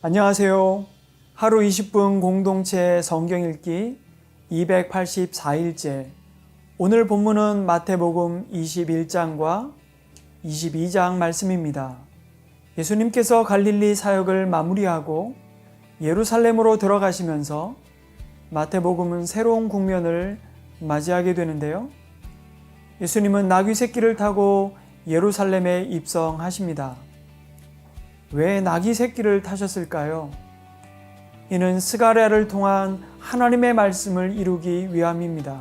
안녕하세요. 하루 20분 공동체 성경 읽기 284일째. 오늘 본문은 마태복음 21장과 22장 말씀입니다. 예수님께서 갈릴리 사역을 마무리하고 예루살렘으로 들어가시면서 마태복음은 새로운 국면을 맞이하게 되는데요. 예수님은 나귀 새끼를 타고 예루살렘에 입성하십니다. 왜 나귀 새끼를 타셨을까요? 이는 스가랴를 통한 하나님의 말씀을 이루기 위함입니다.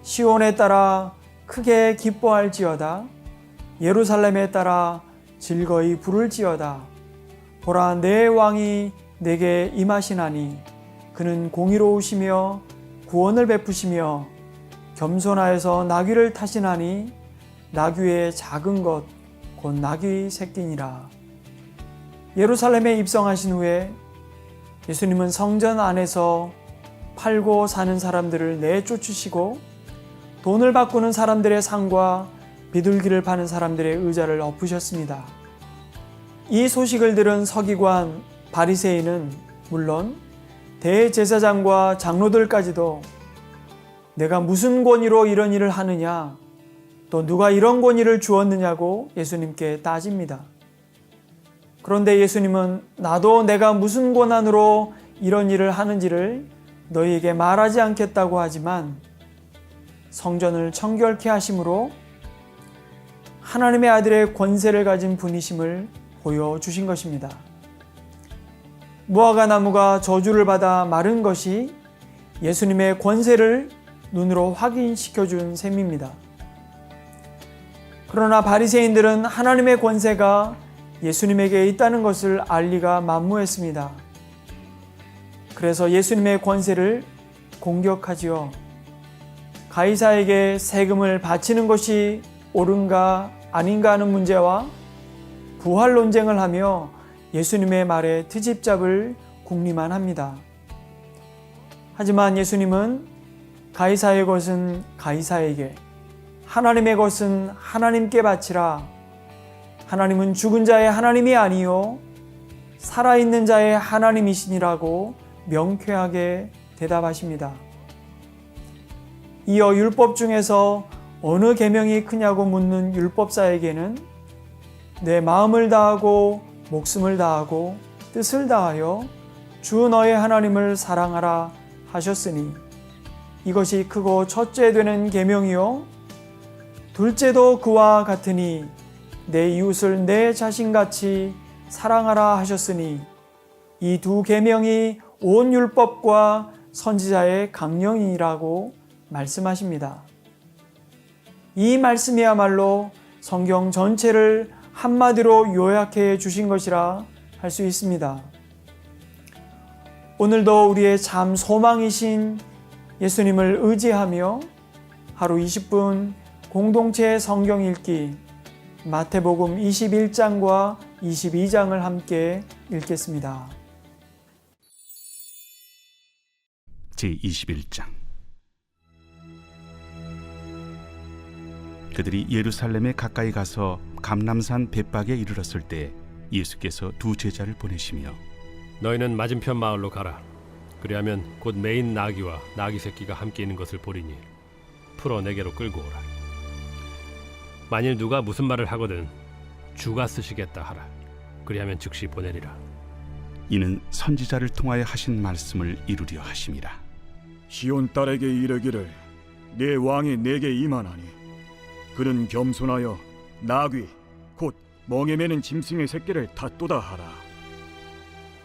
시온에 따라 크게 기뻐할지어다. 예루살렘에 따라 즐거이 부를지어다. 보라, 내 왕이 내게 임하시나니 그는 공의로우시며 구원을 베푸시며 겸손하여서 나귀를 타시나니 나귀의 작은 것 곧 나귀 새끼니라. 예루살렘에 입성하신 후에 예수님은 성전 안에서 팔고 사는 사람들을 내쫓으시고 돈을 바꾸는 사람들의 상과 비둘기를 파는 사람들의 의자를 엎으셨습니다. 이 소식을 들은 서기관 바리새인은 물론 대제사장과 장로들까지도 내가 무슨 권위로 이런 일을 하느냐, 또 누가 이런 권위를 주었느냐고 예수님께 따집니다. 그런데 예수님은 나도 내가 무슨 권한으로 이런 일을 하는지를 너희에게 말하지 않겠다고 하지만 성전을 청결케 하심으로 하나님의 아들의 권세를 가진 분이심을 보여주신 것입니다. 무화과 나무가 저주를 받아 마른 것이 예수님의 권세를 눈으로 확인시켜준 셈입니다. 그러나 바리새인들은 하나님의 권세가 예수님에게 있다는 것을 알리가 만무했습니다. 그래서 예수님의 권세를 공격하지요. 가이사에게 세금을 바치는 것이 옳은가 아닌가 하는 문제와 부활 논쟁을 하며 예수님의 말에 트집잡을 궁리만 합니다. 하지만 예수님은 가이사의 것은 가이사에게, 하나님의 것은 하나님께 바치라. 하나님은 죽은 자의 하나님이 아니요 살아있는 자의 하나님이시니라고 명쾌하게 대답하십니다. 이어 율법 중에서 어느 계명이 크냐고 묻는 율법사에게는 내 마음을 다하고 목숨을 다하고 뜻을 다하여 주 너의 하나님을 사랑하라 하셨으니 이것이 크고 첫째 되는 계명이요 둘째도 그와 같으니 내 이웃을 내 자신같이 사랑하라 하셨으니 이 두 계명이 온 율법과 선지자의 강령이라고 말씀하십니다. 이 말씀이야말로 성경 전체를 한마디로 요약해 주신 것이라 할 수 있습니다. 오늘도 우리의 참 소망이신 예수님을 의지하며 하루 20분 공동체 성경 읽기 마태복음 21장과 22장을 함께 읽겠습니다. 제21장. 그들이 예루살렘에 가까이 가서 감람산 벳박에 이르렀을 때 예수께서 두 제자를 보내시며 너희는 맞은편 마을로 가라. 그리하면 곧 매인 나귀와 나귀 새끼가 함께 있는 것을 보리니 풀어 내게로 끌고 오라. 만일 누가 무슨 말을 하거든 주가 쓰시겠다 하라. 그리하면 즉시 보내리라. 이는 선지자를 통하여 하신 말씀을 이루려 하심이라. 시온 딸에게 이르기를 내 왕이 내게 임하나니 그는 겸손하여 나귀 곧 멍에 매는 짐승의 새끼를 탔도다 하라.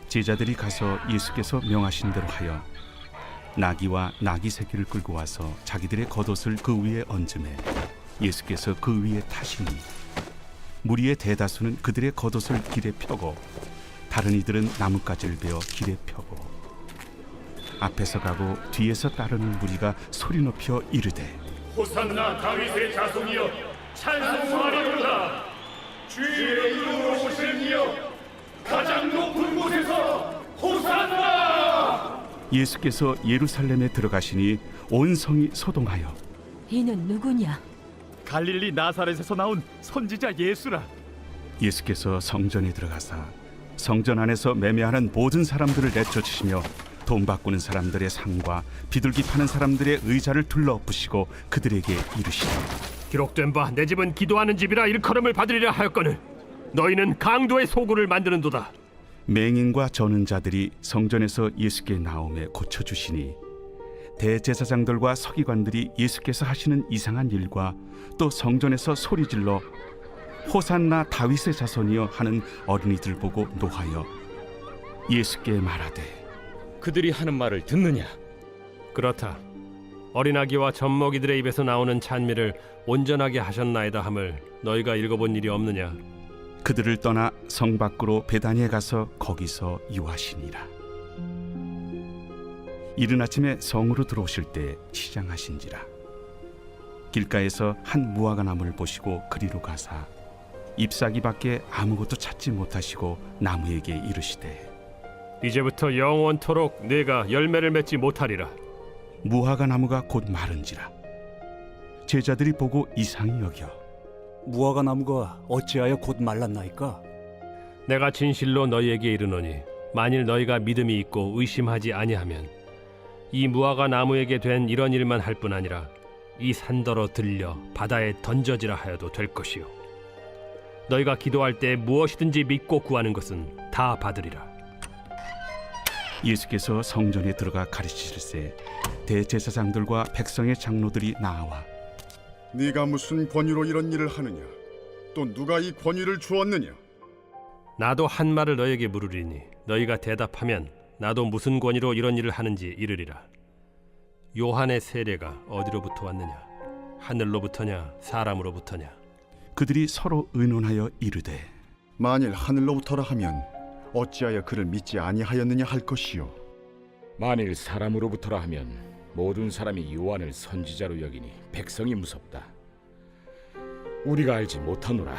제자들이 가서 예수께서 명하신 대로 하여 나귀와 나귀 새끼를 끌고 와서 자기들의 겉옷을 그 위에 얹음에 예수께서 그 위에 타시니 무리의 대다수는 그들의 겉옷을 길에 펴고 다른 이들은 나뭇가지를 베어 길에 펴고 앞에서 가고 뒤에서 따르는 무리가 소리 높여 이르되 호산나 다윗의 자손이여 찬송하리로다. 주의 이름으로 오시는 이여 가장 높은 곳에서 호산나. 예수께서 예루살렘에 들어가시니 온 성이 소동하여 이는 누구냐? 갈릴리 나사렛에서 나온 선지자 예수라. 예수께서 성전에 들어가사 성전 안에서 매매하는 모든 사람들을 내쫓으시며 돈 바꾸는 사람들의 상과 비둘기 파는 사람들의 의자를 둘러부시고 그들에게 이르시되 기록된 바 내 집은 기도하는 집이라 일컬음을 받으리라 하였거늘 너희는 강도의 소굴을 만드는도다. 맹인과 저는 자들이 성전에서 예수께 나오매 고쳐주시니 대제사장들과 서기관들이 예수께서 하시는 이상한 일과 또 성전에서 소리질러 호산나 다윗의 자손이여 하는 어린이들 보고 노하여 예수께 말하되 그들이 하는 말을 듣느냐? 그렇다. 어린아기와 젖먹이들의 입에서 나오는 찬미를 온전하게 하셨나이다 함을 너희가 읽어본 일이 없느냐? 그들을 떠나 성 밖으로 베다니에 가서 거기서 유하시니라. 이른 아침에 성으로 들어오실 때 시장하신지라. 길가에서 한 무화과 나무를 보시고 그리로 가사 잎사귀밖에 아무것도 찾지 못하시고 나무에게 이르시되 이제부터 영원토록 네가 열매를 맺지 못하리라. 무화과 나무가 곧 마른지라. 제자들이 보고 이상히 여겨 무화과 나무가 어찌하여 곧 말랐나이까? 내가 진실로 너희에게 이르노니 만일 너희가 믿음이 있고 의심하지 아니하면 이 무화과 나무에게 된 이런 일만 할 뿐 아니라 이 산더러 들려 바다에 던져지라 하여도 될 것이요 너희가 기도할 때 무엇이든지 믿고 구하는 것은 다 받으리라. 예수께서 성전에 들어가 가르치실세 대제사장들과 백성의 장로들이 나와 네가 무슨 권위로 이런 일을 하느냐? 또 누가 이 권위를 주었느냐? 나도 한 말을 너희에게 물으리니 너희가 대답하면 나도 무슨 권위로 이런 일을 하는지 이르리라. 요한의 세례가 어디로부터 왔느냐? 하늘로부터냐 사람으로부터냐? 그들이 서로 의논하여 이르되 만일 하늘로부터라 하면 어찌하여 그를 믿지 아니하였느냐 할 것이요. 만일 사람으로부터라 하면 모든 사람이 요한을 선지자로 여기니 백성이 무섭다. 우리가 알지 못하노라.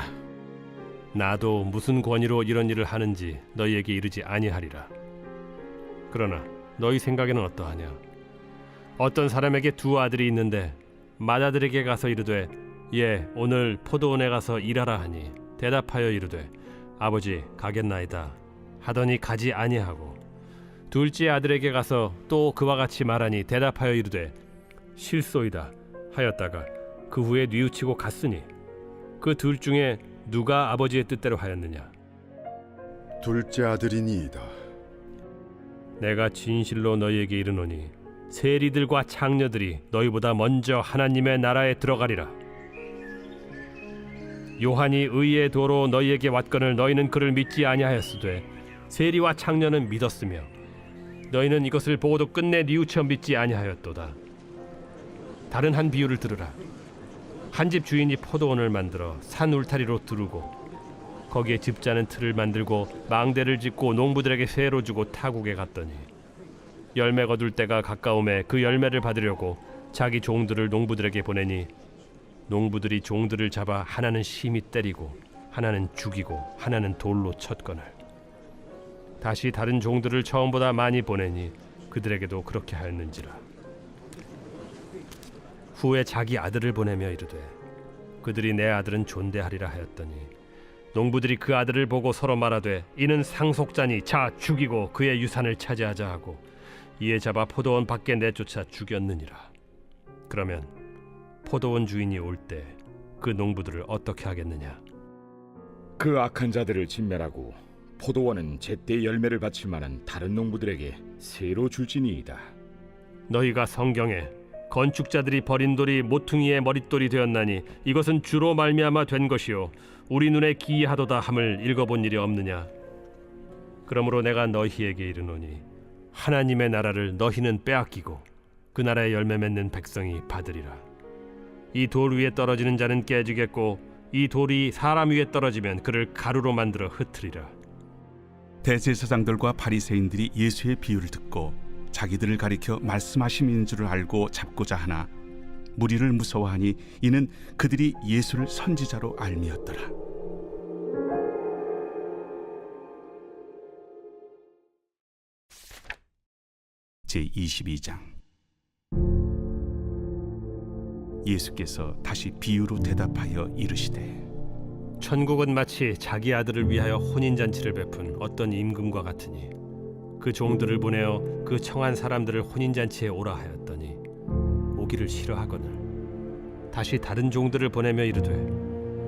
나도 무슨 권위로 이런 일을 하는지 너희에게 이르지 아니하리라. 그러나 너희 생각에는 어떠하냐? 어떤 사람에게 두 아들이 있는데 맏아들에게 가서 이르되 예 오늘 포도원에 가서 일하라 하니 대답하여 이르되 아버지 가겠나이다 하더니 가지 아니하고 둘째 아들에게 가서 또 그와 같이 말하니 대답하여 이르되 실소이다 하였다가 그 후에 뉘우치고 갔으니 그 둘 중에 누가 아버지의 뜻대로 하였느냐? 둘째 아들이니이다. 내가 진실로 너희에게 이르노니 세리들과 창녀들이 너희보다 먼저 하나님의 나라에 들어가리라. 요한이 의의 도로 너희에게 왔거늘 너희는 그를 믿지 아니하였으되 세리와 창녀는 믿었으며 너희는 이것을 보고도 끝내 뉘우쳐 믿지 아니하였도다. 다른 한 비유를 들으라. 한 집 주인이 포도원을 만들어 산 울타리로 두르고 거기에 집자는 틀을 만들고 망대를 짓고 농부들에게 세로 주고 타국에 갔더니 열매 거둘 때가 가까움에 그 열매를 받으려고 자기 종들을 농부들에게 보내니 농부들이 종들을 잡아 하나는 심히 때리고 하나는 죽이고 하나는 돌로 쳤거늘 다시 다른 종들을 처음보다 많이 보내니 그들에게도 그렇게 하였는지라. 후에 자기 아들을 보내며 이르되 그들이 내 아들은 존대하리라 하였더니 농부들이 그 아들을 보고 서로 말하되 이는 상속자니 자 죽이고 그의 유산을 차지하자 하고 이에 잡아 포도원 밖에 내쫓아 죽였느니라. 그러면 포도원 주인이 올 때 그 농부들을 어떻게 하겠느냐? 그 악한 자들을 진멸하고 포도원은 제때 열매를 바칠 만한 다른 농부들에게 새로 줄지니이다. 너희가 성경에 건축자들이 버린 돌이 모퉁이의 머릿돌이 되었나니 이것은 주로 말미암아 된 것이요 우리 눈에 기이하도다 함을 읽어본 일이 없느냐? 그러므로 내가 너희에게 이르노니 하나님의 나라를 너희는 빼앗기고 그 나라의 열매 맺는 백성이 받으리라. 이 돌 위에 떨어지는 자는 깨지겠고 이 돌이 사람 위에 떨어지면 그를 가루로 만들어 흩으리라. 대제사장들과 바리새인들이 예수의 비유를 듣고 자기들을 가리켜 말씀하심인 줄을 알고 잡고자 하나 무리를 무서워하니 이는 그들이 예수를 선지자로 알미었더라. 제22장 예수께서 다시 비유로 대답하여 이르시되 천국은 마치 자기 아들을 위하여 혼인잔치를 베푼 어떤 임금과 같으니 그 종들을 보내어 그 청한 사람들을 혼인잔치에 오라 하였더니 오기를 싫어하거늘 다시 다른 종들을 보내며 이르되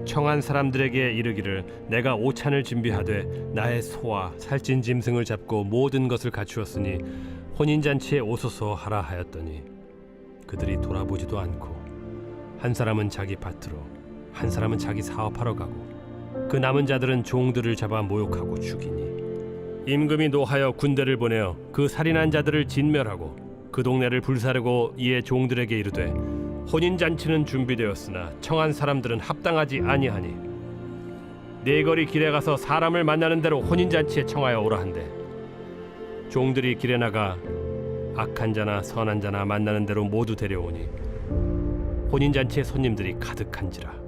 청한 사람들에게 이르기를 내가 오찬을 준비하되 나의 소와 살찐 짐승을 잡고 모든 것을 갖추었으니 혼인잔치에 오소서 하라 하였더니 그들이 돌아보지도 않고 한 사람은 자기 밭으로 한 사람은 자기 사업하러 가고 그 남은 자들은 종들을 잡아 모욕하고 죽이니 임금이 노하여 군대를 보내어 그 살인한 자들을 진멸하고 그 동네를 불사르고 이에 종들에게 이르되 혼인잔치는 준비되었으나 청한 사람들은 합당하지 아니하니 네 거리 길에 가서 사람을 만나는 대로 혼인잔치에 청하여 오라 한대 종들이 길에 나가 악한 자나 선한 자나 만나는 대로 모두 데려오니 혼인잔치에 손님들이 가득한지라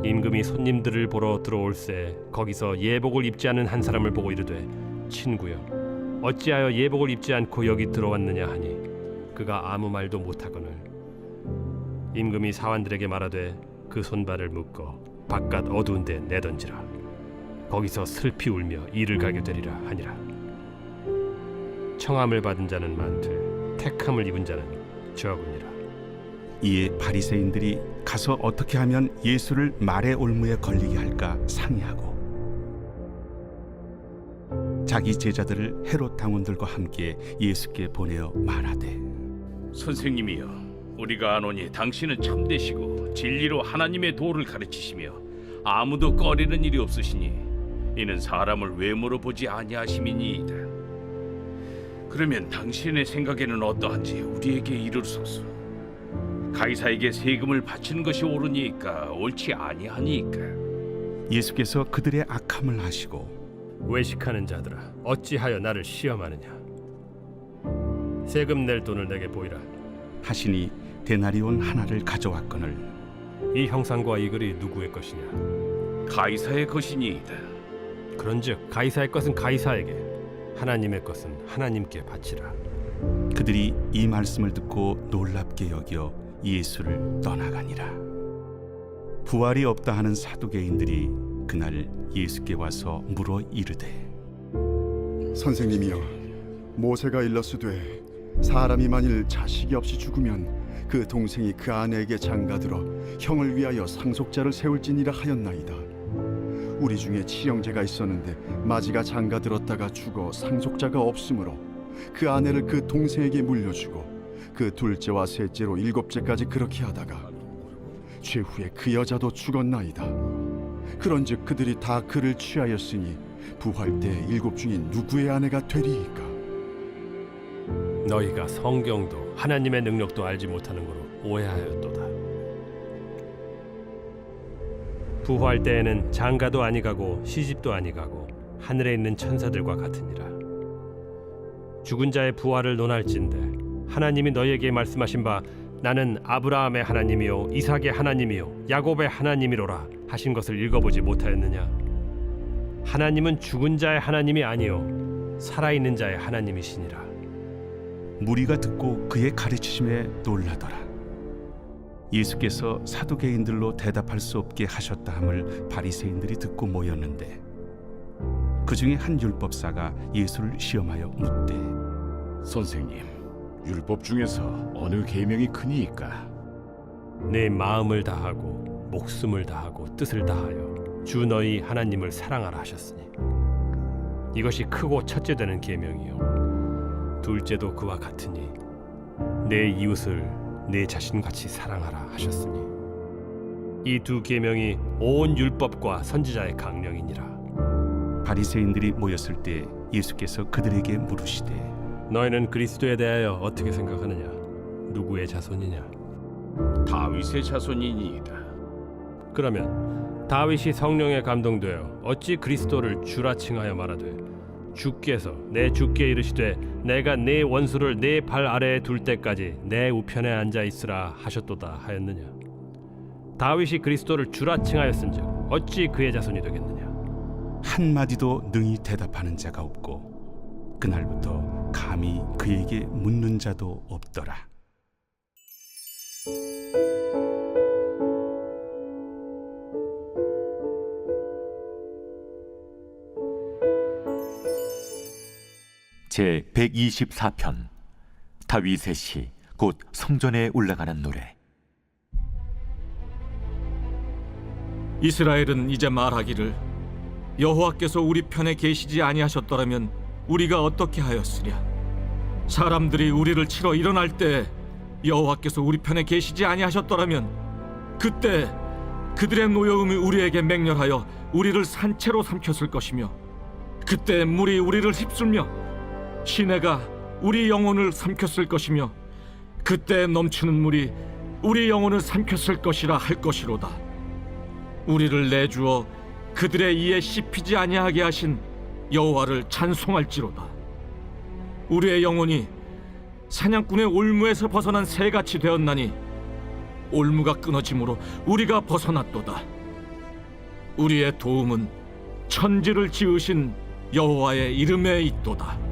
임금이 손님들을 보러 들어올새 거기서 예복을 입지 않은 한 사람을 보고 이르되 친구여 어찌하여 예복을 입지 않고 여기 들어왔느냐 하니 그가 아무 말도 못하거늘 임금이 사환들에게 말하되 그 손발을 묶어 바깥 어두운 데 내던지라 거기서 슬피 울며 이를 가게 되리라 하니라 청함을 받은 자는 많되 택함을 입은 자는 적으니라. 이에 바리새인들이 가서 어떻게 하면 예수를 말의 올무에 걸리게 할까 상의하고 자기 제자들을 헤롯 당원들과 함께 예수께 보내어 말하되 선생님이여 우리가 아노니 당신은 참되시고 진리로 하나님의 도를 가르치시며 아무도 꺼리는 일이 없으시니 이는 사람을 외모로 보지 아니하심이니이다. 그러면 당신의 생각에는 어떠한지 우리에게 이르소서. 가이사에게 세금을 바치는 것이 옳으니까 옳지 아니하니까. 예수께서 그들의 악함을 아시고 외식하는 자들아 어찌하여 나를 시험하느냐 세금 낼 돈을 내게 보이라 하시니 데나리온 하나를 가져왔거늘 이 형상과 이 글이 누구의 것이냐 가이사의 것이니이다. 그런즉 가이사의 것은 가이사에게 하나님의 것은 하나님께 바치라. 그들이 이 말씀을 듣고 놀랍게 여겨 예수를 떠나가니라. 부활이 없다 하는 사두개인들이 그날 예수께 와서 물어 이르되 선생님이여 모세가 일렀으되 사람이 만일 자식이 없이 죽으면 그 동생이 그 아내에게 장가들어 형을 위하여 상속자를 세울지니라 하였나이다. 우리 중에 친형제가 있었는데 마지가 장가들었다가 죽어 상속자가 없으므로 그 아내를 그 동생에게 물려주고 그 둘째와 셋째로 일곱째까지 그렇게 하다가 최후에 그 여자도 죽었나이다. 그런즉 그들이 다 그를 취하였으니 부활 때 일곱 중에 누구의 아내가 되리이까? 너희가 성경도 하나님의 능력도 알지 못하는 거로 오해하였도다. 부활 때에는 장가도 아니가고 시집도 아니가고 하늘에 있는 천사들과 같으니라. 죽은 자의 부활을 논할진대 하나님이 너희에게 말씀하신 바 나는 아브라함의 하나님이요 이삭의 하나님이요 야곱의 하나님이로라 하신 것을 읽어보지 못하였느냐. 하나님은 죽은 자의 하나님이 아니요 살아있는 자의 하나님이시니라. 무리가 듣고 그의 가르치심에 놀라더라. 예수께서 사두개인들로 대답할 수 없게 하셨다 함을 바리새인들이 듣고 모였는데 그 중에 한 율법사가 예수를 시험하여 묻되 선생님, 율법 중에서 어느 계명이 크니이까? 내 마음을 다하고 목숨을 다하고 뜻을 다하여 주 너희 하나님을 사랑하라 하셨으니 이것이 크고 첫째 되는 계명이요 둘째도 그와 같으니 내 이웃을 내 자신같이 사랑하라 하셨으니 이 두 계명이 온 율법과 선지자의 강령이니라. 바리새인들이 모였을 때 예수께서 그들에게 물으시되 너희는 그리스도에 대하여 어떻게 생각하느냐? 누구의 자손이냐? 다윗의 자손이니이다. 그러면 다윗이 성령에 감동되어 어찌 그리스도를 주라 칭하여 말하되 주께서 내 주께 이르시되 내가 네 원수를 네 발 아래에 둘 때까지 내 우편에 앉아 있으라 하셨도다 하였느냐. 다윗이 그리스도를 주라 칭하였은즉 어찌 그의 자손이 되겠느냐. 한마디도 능히 대답하는 자가 없고 그날부터 감히 그에게 묻는 자도 없더라. 제 124편 다윗의 시 곧 성전에 올라가는 노래. 이스라엘은 이제 말하기를 여호와께서 우리 편에 계시지 아니하셨더라면 우리가 어떻게 하였으랴. 사람들이 우리를 치러 일어날 때 여호와께서 우리 편에 계시지 아니하셨더라면 그때 그들의 노여움이 우리에게 맹렬하여 우리를 산채로 삼켰을 것이며 그때 물이 우리를 휩쓸며 시내가 우리 영혼을 삼켰을 것이며 그때 넘치는 물이 우리 영혼을 삼켰을 것이라 할 것이로다. 우리를 내주어 그들의 이에 씹히지 아니하게 하신 여호와를 찬송할지로다. 우리의 영혼이 사냥꾼의 올무에서 벗어난 새같이 되었나니 올무가 끊어짐으로 우리가 벗어났도다. 우리의 도움은 천지를 지으신 여호와의 이름에 있도다.